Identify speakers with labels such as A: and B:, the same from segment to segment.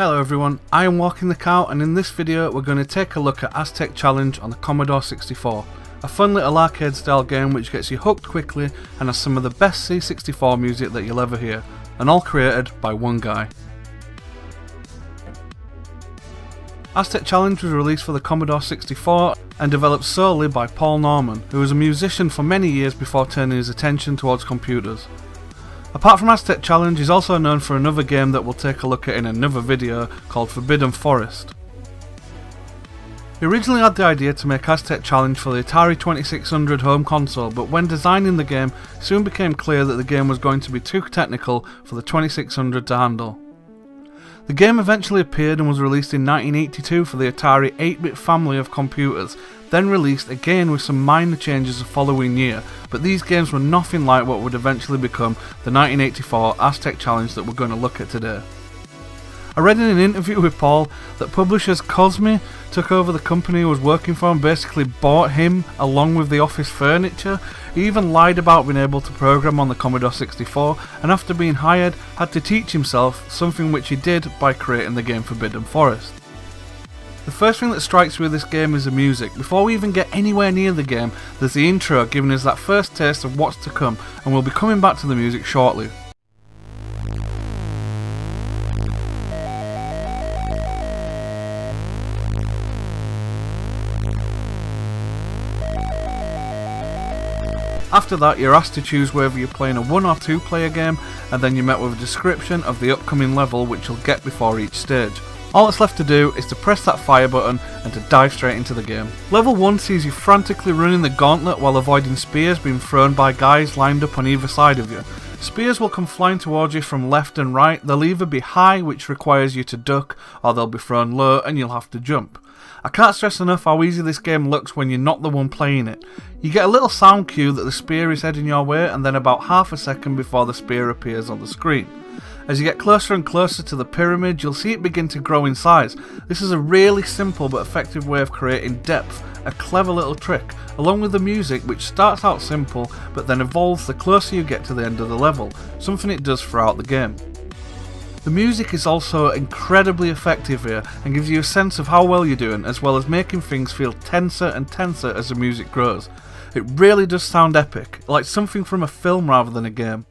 A: Hello everyone, I am Walking the Cow, and in this video we're going to take a look at Aztec Challenge on the Commodore 64. A fun little arcade style game which gets you hooked quickly and has some of the best C64 music that you'll ever hear, and all created by one guy. Aztec Challenge was released for the Commodore 64 and developed solely by Paul Norman, who was a musician for many years before turning his attention towards computers. Apart from Aztec Challenge, he's also known for another game that we'll take a look at in another video called Forbidden Forest. He originally had the idea to make Aztec Challenge for the Atari 2600 home console, but when designing the game, it soon became clear that the game was going to be too technical for the 2600 to handle. The game eventually appeared and was released in 1982 for the Atari 8-bit family of computers, then released again with some minor changes the following year, but these games were nothing like what would eventually become the 1984 Aztec Challenge that we're going to look at today. I read in an interview with Paul that publishers Cosme took over the company he was working for and basically bought him along with the office furniture. He even lied about being able to program on the Commodore 64, and after being hired had to teach himself, something which he did by creating the game Forbidden Forest. The first thing that strikes me with this game is the music. Before we even get anywhere near the game, there's the intro giving us that first taste of what's to come, and we'll be coming back to the music shortly. After that, you're asked to choose whether you're playing a 1 or 2 player game, and then you're met with a description of the upcoming level which you'll get before each stage. All that's left to do is to press that fire button and to dive straight into the game. Level 1 sees you frantically running the gauntlet while avoiding spears being thrown by guys lined up on either side of you. Spears will come flying towards you from left and right. They'll either be high, which requires you to duck, or they'll be thrown low and you'll have to jump. I can't stress enough how easy this game looks when you're not the one playing it. You get a little sound cue that the spear is heading your way, and then about half a second before the spear appears on the screen. As you get closer and closer to the pyramid, you'll see it begin to grow in size. This is a really simple but effective way of creating depth, a clever little trick, along with the music which starts out simple but then evolves the closer you get to the end of the level, something it does throughout the game. The music is also incredibly effective here and gives you a sense of how well you're doing, as well as making things feel tenser and tenser as the music grows. It really does sound epic, like something from a film rather than a game.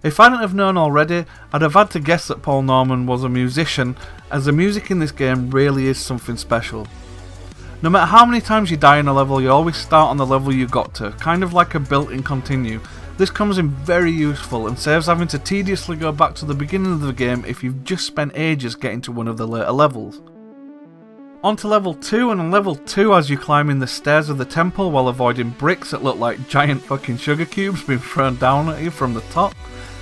A: If I hadn't have known already, I'd have had to guess that Paul Norman was a musician, as the music in this game really is something special. No matter how many times you die in a level, you always start on the level you got to, kind of like a built-in continue. This comes in very useful and saves having to tediously go back to the beginning of the game if you've just spent ages getting to one of the later levels. On to level 2, and on level 2 as you climb in the stairs of the temple while avoiding bricks that look like giant fucking sugar cubes being thrown down at you from the top.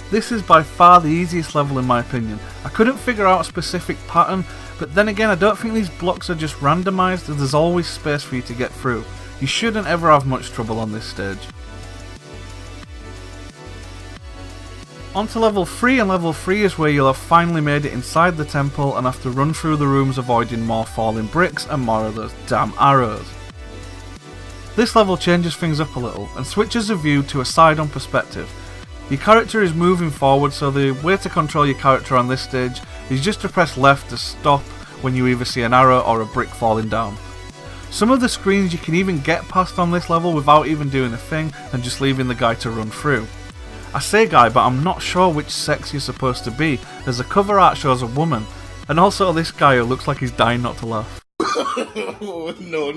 A: This is by far the easiest level in my opinion. I couldn't figure out a specific pattern, but then again I don't think these blocks are just randomised, as there's always space for you to get through. You shouldn't ever have much trouble on this stage. On to level 3, and level 3 is where you'll have finally made it inside the temple and have to run through the rooms avoiding more falling bricks and more of those damn arrows. This level changes things up a little and switches the view to a side-on perspective. Your character is moving forward, so the way to control your character on this stage is just to press left to stop when you either see an arrow or a brick falling down. Some of the screens you can even get past on this level without even doing a thing and just leaving the guy to run through. I say guy, but I'm not sure which sex you're supposed to be, as the cover art shows a woman, and also this guy who looks like he's dying not to laugh.
B: No.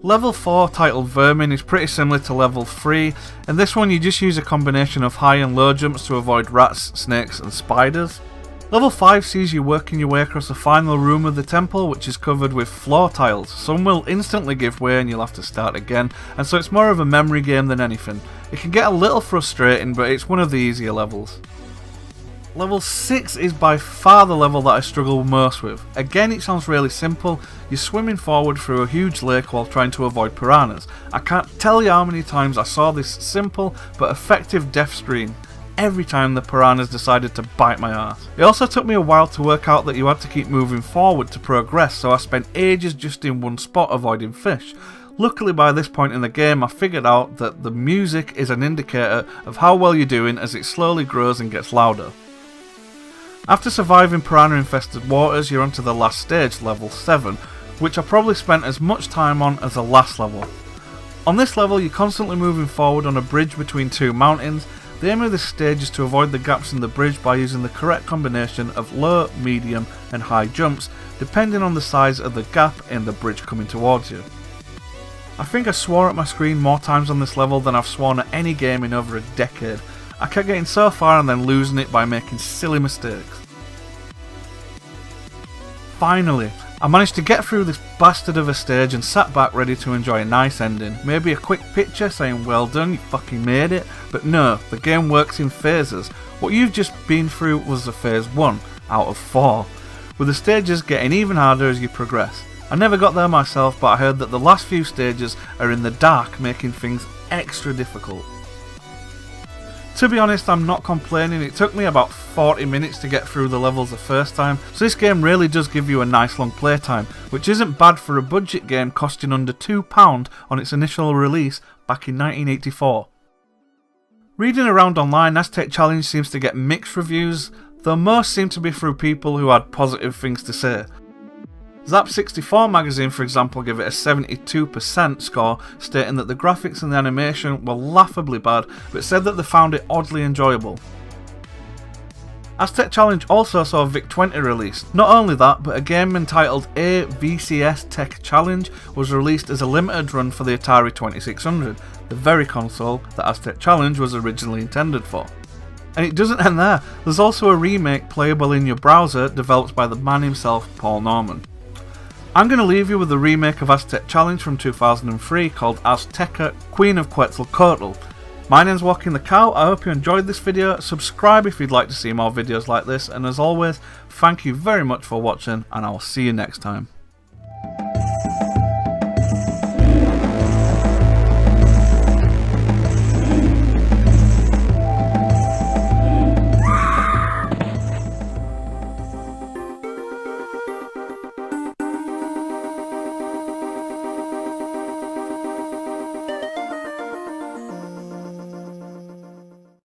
A: Level 4, titled Vermin, is pretty similar to level 3, and this one you just use a combination of high and low jumps to avoid rats, snakes and spiders. Level 5 sees you working your way across the final room of the temple, which is covered with floor tiles. Some will instantly give way and you'll have to start again, and so it's more of a memory game than anything. It can get a little frustrating, but it's one of the easier levels. Level 6 is by far the level that I struggle most with. Again, it sounds really simple. You're swimming forward through a huge lake while trying to avoid piranhas. I can't tell you how many times I saw this simple but effective death screen. every time the piranhas decided to bite my ass. It also took me a while to work out that you had to keep moving forward to progress, so I spent ages just in one spot avoiding fish. Luckily by this point in the game I figured out that the music is an indicator of how well you're doing as it slowly grows and gets louder. After surviving piranha infested waters, you're onto the last stage, level 7, which I probably spent as much time on as the last level. On this level you're constantly moving forward on a bridge between two mountains. The aim of this stage is to avoid the gaps in the bridge by using the correct combination of low, medium and high jumps depending on the size of the gap in the bridge coming towards you. I think I swore at my screen more times on this level than I've sworn at any game in over a decade. I kept getting so far and then losing it by making silly mistakes. Finally, I managed to get through this bastard of a stage and sat back ready to enjoy a nice ending. Maybe a quick picture saying well done, you fucking made it, but no, the game works in phases. What you've just been through was the phase 1 out of 4, with the stages getting even harder as you progress. I never got there myself, but I heard that the last few stages are in the dark, making things extra difficult. To be honest, I'm not complaining. It took me about 40 minutes to get through the levels the first time, so this game really does give you a nice long playtime, which isn't bad for a budget game costing under £2 on its initial release back in 1984. Reading around online, Aztec Challenge seems to get mixed reviews, though most seem to be through people who had positive things to say. C64 magazine, for example, gave it a 72% score, stating that the graphics and the animation were laughably bad, but said that they found it oddly enjoyable. Aztec Challenge also saw a VIC-20 release. Not only that, but a game entitled A VCS Tech Challenge was released as a limited run for the Atari 2600, the very console that Aztec Challenge was originally intended for. And it doesn't end there, there's also a remake playable in your browser developed by the man himself, Paul Norman. I'm going to leave you with the remake of Aztec Challenge from 2003 called Azteca, Queen of Quetzalcoatl. My name's Walking the Cow, I hope you enjoyed this video, subscribe if you'd like to see more videos like this, and as always, thank you very much for watching and I'll see you next time.